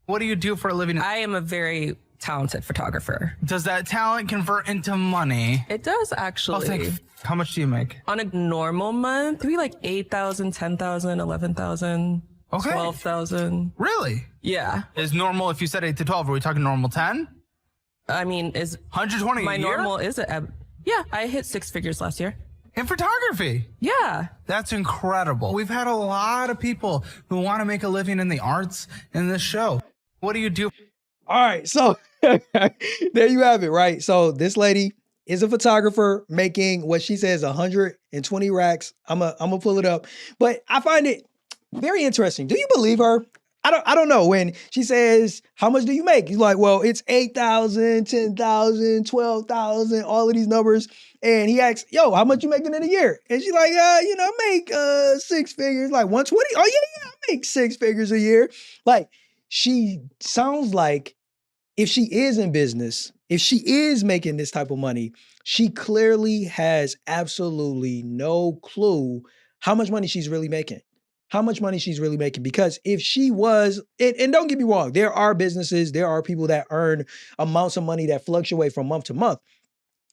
What do you do for a living? I am a very talented photographer. Does that talent convert into money? It does actually. How much do you make? On a normal month, we like 8,000, 10,000, 11,000, 12,000. Really? Yeah. Is normal, if you said 8 to 12, are we talking normal 10? I mean, is 120 my a year? normal is it? Yeah, I hit 6 figures last year. In photography? Yeah. That's incredible. We've had a lot of people who want to make a living in the arts in this show. What do you do? All right, so there you have it, right? So this lady is a photographer making what she says 120 racks. I'm gonna pull it up, but I find it very interesting. Do you believe her? I don't know. When she says, how much do you make? He's like, well, it's 8,000, 10,000, 12,000, all of these numbers. And he asks, yo, how much you making in a year? And she's like, I make 6 figures, like 120. Oh yeah, I make 6 figures a year. Like, she sounds like if she is in business, if she is making this type of money, she clearly has absolutely no clue how much money she's really making. How much money she's really making. Because if she was, and don't get me wrong, there are businesses, there are people that earn amounts of money that fluctuate from month to month.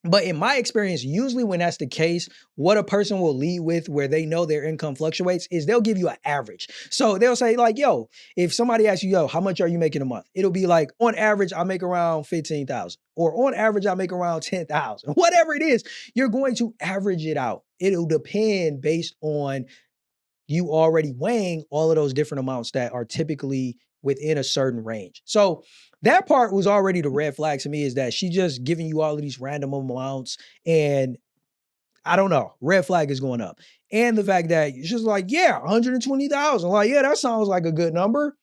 But in my experience, usually when that's the case, what a person will lead with where they know their income fluctuates is they'll give you an average. So they'll say like, yo, if somebody asks you, yo, how much are you making a month? It'll be like, on average, I make around 15,000, or on average, I make around 10,000. Whatever it is, you're going to average it out. It'll depend based on you already weighing all of those different amounts that are typically within a certain range. So that part was already the red flag to me, is that she just giving you all of these random amounts, and I don't know, red flag is going up. And the fact that she's like, yeah, 120,000. Like, yeah, that sounds like a good number.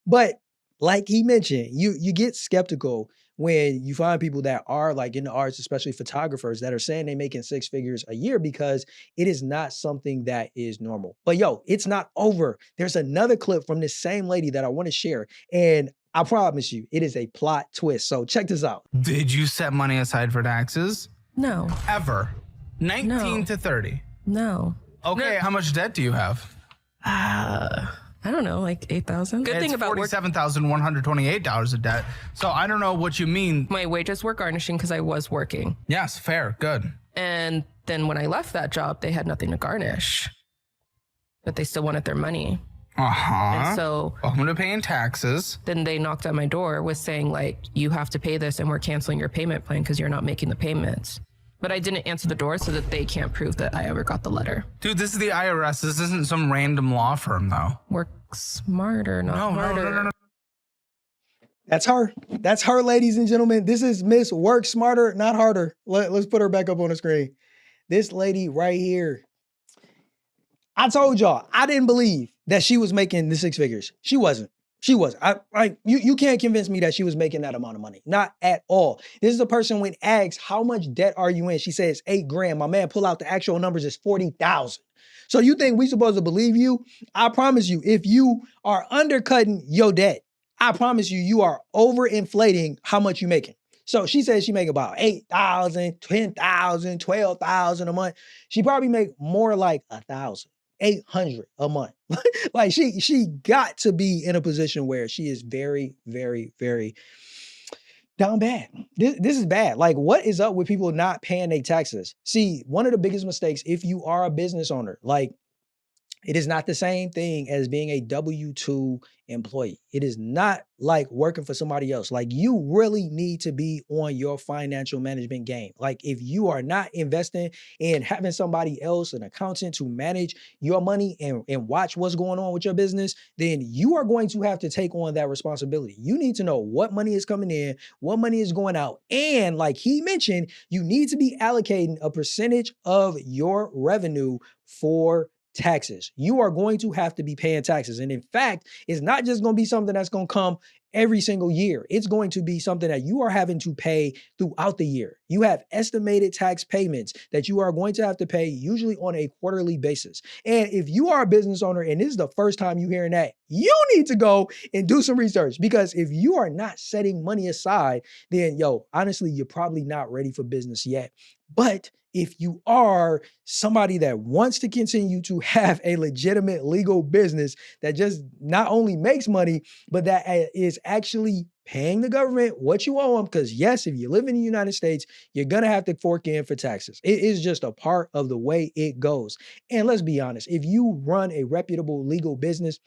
But like he mentioned, you get skeptical when you find people that are like in the arts, especially photographers, that are saying they're making 6 figures a year, because it is not something that is normal. But yo, it's not over. There's another clip from this same lady that I want to share. And I promise you, it is a plot twist. So check this out. Did you set money aside for taxes? No. Ever? 19 to 30? No. Okay, how much debt do you have? I don't know, like 8,000. Good thing about work, $47,128 of debt. So I don't know what you mean. my wages were garnishing because I was working. Yes, fair, good. And then when I left that job, they had nothing to garnish, but they still wanted their money. And so welcome to paying taxes. then they knocked on my door with saying like, you have to pay this and we're canceling your payment plan because you're not making the payments. But I didn't answer the door so that they can't prove that I ever got the letter. Dude, this is the IRS. This isn't some random law firm, though. Work smarter, not harder. No. That's her. That's her, ladies and gentlemen. This is Miss Work Smarter, Not Harder. Let's put her back up on the screen. This lady right here. I told y'all, I didn't believe that she was making the 6 figures. She wasn't. She was. You can't convince me that she was making that amount of money. Not at all. This is a person when asked, how much debt are you in? She says 8 grand. My man pull out the actual numbers is 40,000. So you think we supposed to believe you? I promise you, if you are undercutting your debt, I promise you, you are overinflating how much you making. So she says she make about 8,000, 10,000, 12,000 a month. She probably make more like 1,800 a month. Like she got to be in a position where she is very, very, very down bad. This is bad. Like, what is up with people not paying their taxes? See, one of the biggest mistakes, if you are a business owner, like, it is not the same thing as being a W-2 employee. It is not like working for somebody else. Like, you really need to be on your financial management game. Like, if you are not investing in having somebody else, an accountant, to manage your money and watch what's going on with your business, then you are going to have to take on that responsibility. You need to know what money is coming in, what money is going out. And like he mentioned, you need to be allocating a percentage of your revenue for taxes. You are going to have to be paying taxes. And in fact, it's not just going to be something that's going to come every single year. It's going to be something that you are having to pay throughout the year. You have estimated tax payments that you are going to have to pay, usually on a quarterly basis. And if you are a business owner and this is the first time you're hearing that, you need to go and do some research, because if you are not setting money aside, then honestly, you're probably not ready for business yet. But if you are somebody that wants to continue to have a legitimate legal business that just not only makes money, but that is actually paying the government what you owe them. Because yes, if you live in the United States, you're going to have to fork in for taxes. It is just a part of the way it goes. And let's be honest, if you run a reputable legal business,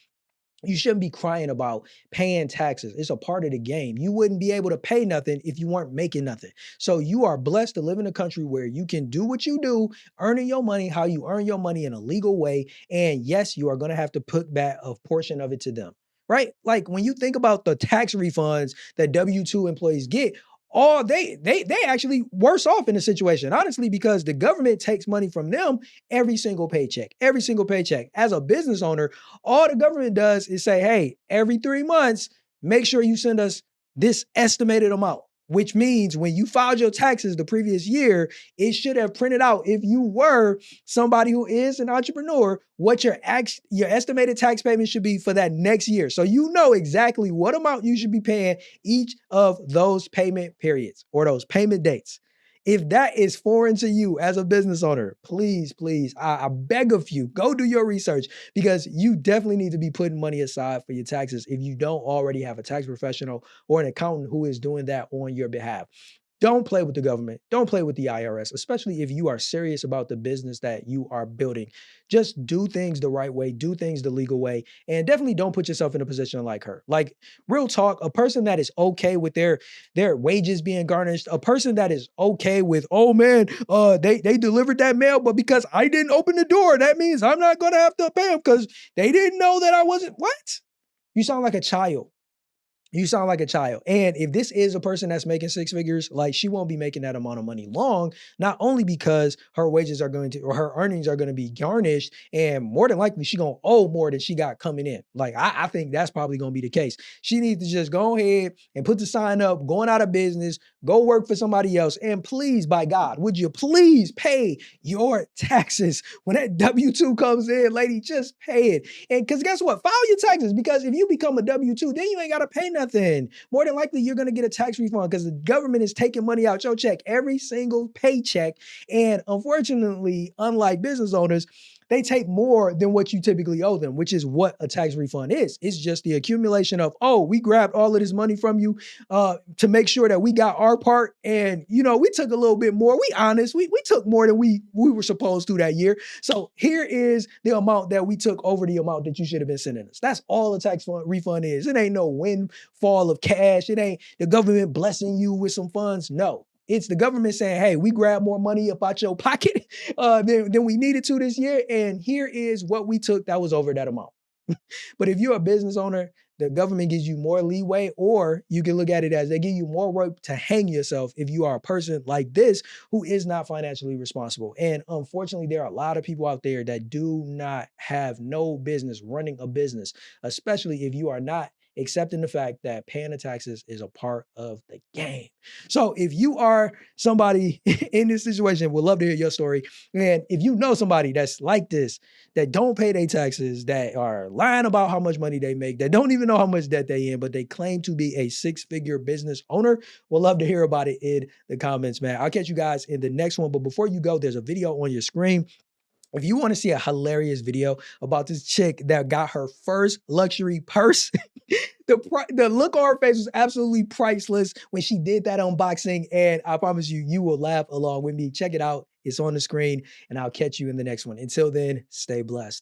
you shouldn't be crying about paying taxes. It's a part of the game. You wouldn't be able to pay nothing if you weren't making nothing. So you are blessed to live in a country where you can do what you do, earning your money, how you earn your money in a legal way. And yes, you are going to have to put back a portion of it to them, right? Like when you think about the tax refunds that W-2 employees get, all they actually worse off in the situation, honestly, because the government takes money from them every single paycheck, every single paycheck. As a business owner, all the government does is say, hey, every 3 months, make sure you send us this estimated amount, which means when you filed your taxes the previous year, it should have printed out, if you were somebody who is an entrepreneur, what your estimated tax payment should be for that next year. So you know exactly what amount you should be paying each of those payment periods or those payment dates. If that is foreign to you as a business owner, please, I beg of you, go do your research, because you definitely need to be putting money aside for your taxes if you don't already have a tax professional or an accountant who is doing that on your behalf. Don't play with the government. Don't play with the IRS, especially if you are serious about the business that you are building. Just do things the right way, do things the legal way, and definitely don't put yourself in a position like her. Like, real talk, a person that is okay with their wages being garnished, a person that is okay with, oh man, they delivered that mail, but because I didn't open the door, that means I'm not gonna have to pay them because they didn't know that I wasn't. What? You sound like a child. You sound like a child. And if this is a person that's making 6 figures, like, she won't be making that amount of money long, not only because her wages are going to, or her earnings are going to be garnished, and more than likely she going to owe more than she got coming in. Like, I think that's probably going to be the case. She needs to just go ahead and put the sign up, going out of business, go work for somebody else. And please, by God, would you please pay your taxes when that W-2 comes in, lady? Just pay it. And because guess what? File your taxes, because if you become a W-2, then you ain't got to pay nothing. More than likely, you're going to get a tax refund because the government is taking money out your check every single paycheck. And unfortunately, unlike business owners, they take more than what you typically owe them, which is what a tax refund is. It's just the accumulation of, oh, we grabbed all of this money from you to make sure that we got our part. And, you know, we took a little bit more. We honest, we took more than we were supposed to that year. So here is the amount that we took over the amount that you should have been sending us. That's all a tax refund is. It ain't no windfall of cash. It ain't the government blessing you with some funds. No. It's the government saying, hey, we grabbed more money up out your pocket than we needed to this year. And here is what we took that was over that amount. But if you're a business owner, the government gives you more leeway, or you can look at it as they give you more rope to hang yourself if you are a person like this who is not financially responsible. And unfortunately, there are a lot of people out there that do not have no business running a business, especially if you are not accepting the fact that paying the taxes is a part of the game. So if you are somebody in this situation, we'd love to hear your story. And if you know somebody that's like this, that don't pay their taxes, that are lying about how much money they make, that don't even know how much debt they in, but they claim to be a 6-figure business owner, we'd love to hear about it in the comments, man. I'll catch you guys in the next one. But before you go, there's a video on your screen. If you want to see a hilarious video about this chick that got her first luxury purse, the look on her face was absolutely priceless when she did that unboxing. And I promise you, you will laugh along with me. Check it out. It's on the screen, and I'll catch you in the next one. Until then, stay blessed.